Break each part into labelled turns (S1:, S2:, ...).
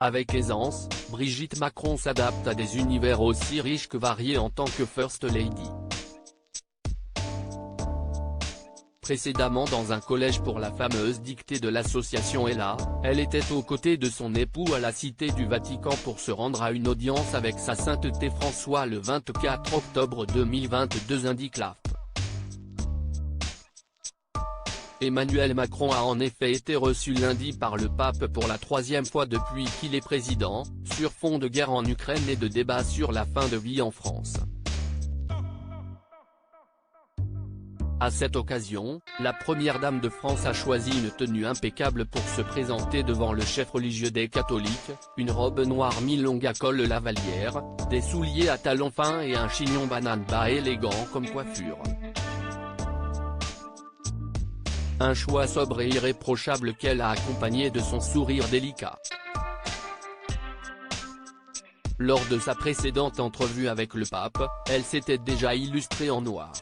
S1: Avec aisance, Brigitte Macron s'adapte à des univers aussi riches que variés en tant que First Lady. Précédemment dans un collège pour la fameuse dictée de l'association Ella, elle était aux côtés de son époux à la Cité du Vatican pour se rendre à une audience avec sa sainteté François le 24 octobre 2022, indique l'AFP. Emmanuel Macron a en effet été reçu lundi par le pape pour la troisième fois depuis qu'il est président, sur fond de guerre en Ukraine et de débats sur la fin de vie en France. À cette occasion, la première dame de France a choisi une tenue impeccable pour se présenter devant le chef religieux des catholiques, une robe noire mi-longue à col lavalière, des souliers à talons fins et un chignon banane bas élégant comme coiffure. Un choix sobre et irréprochable qu'elle a accompagné de son sourire délicat. Lors de sa précédente entrevue avec le pape, elle s'était déjà illustrée en noir.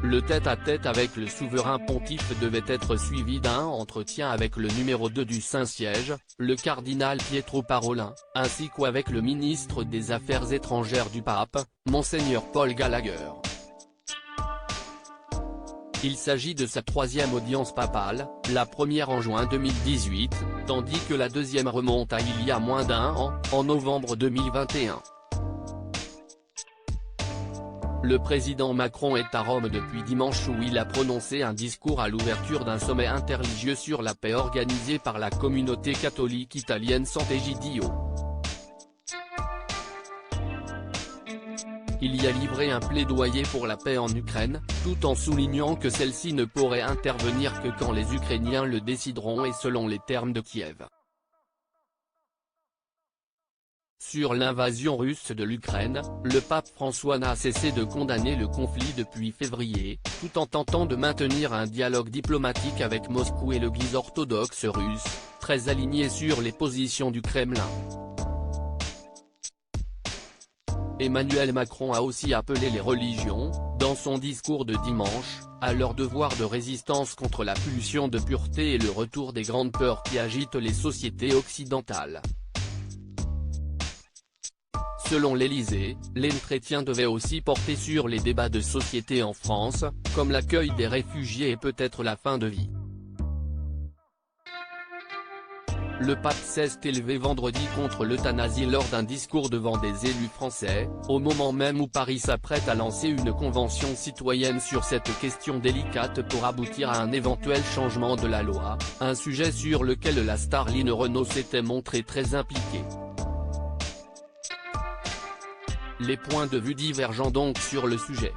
S1: Le tête-à-tête avec le souverain pontife devait être suivi d'un entretien avec le numéro 2 du Saint-Siège, le cardinal Pietro Parolin, ainsi qu'avec le ministre des Affaires étrangères du pape, Monseigneur Paul Gallagher. Il s'agit de sa troisième audience papale, la première en juin 2018, tandis que la deuxième remonte à il y a moins d'un an, en novembre 2021. Le président Macron est à Rome depuis dimanche où il a prononcé un discours à l'ouverture d'un sommet interreligieux sur la paix organisé par la communauté catholique italienne Sant'Egidio. Il y a livré un plaidoyer pour la paix en Ukraine, tout en soulignant que celle-ci ne pourrait intervenir que quand les Ukrainiens le décideront et selon les termes de Kiev. Sur l'invasion russe de l'Ukraine, le pape François n'a cessé de condamner le conflit depuis février, tout en tentant de maintenir un dialogue diplomatique avec Moscou et l'Église orthodoxe russe, très alignée sur les positions du Kremlin. Emmanuel Macron a aussi appelé les religions, dans son discours de dimanche, à leur devoir de résistance contre la pulsion de pureté et le retour des grandes peurs qui agitent les sociétés occidentales. Selon l'Élysée, les chrétiens devaient aussi porter sur les débats de société en France, comme l'accueil des réfugiés et peut-être la fin de vie. Le pape s'est élevé vendredi contre l'euthanasie lors d'un discours devant des élus français, au moment même où Paris s'apprête à lancer une convention citoyenne sur cette question délicate pour aboutir à un éventuel changement de la loi, un sujet sur lequel la star Line Renaud s'était montrée très impliquée. Les points de vue divergent donc sur le sujet.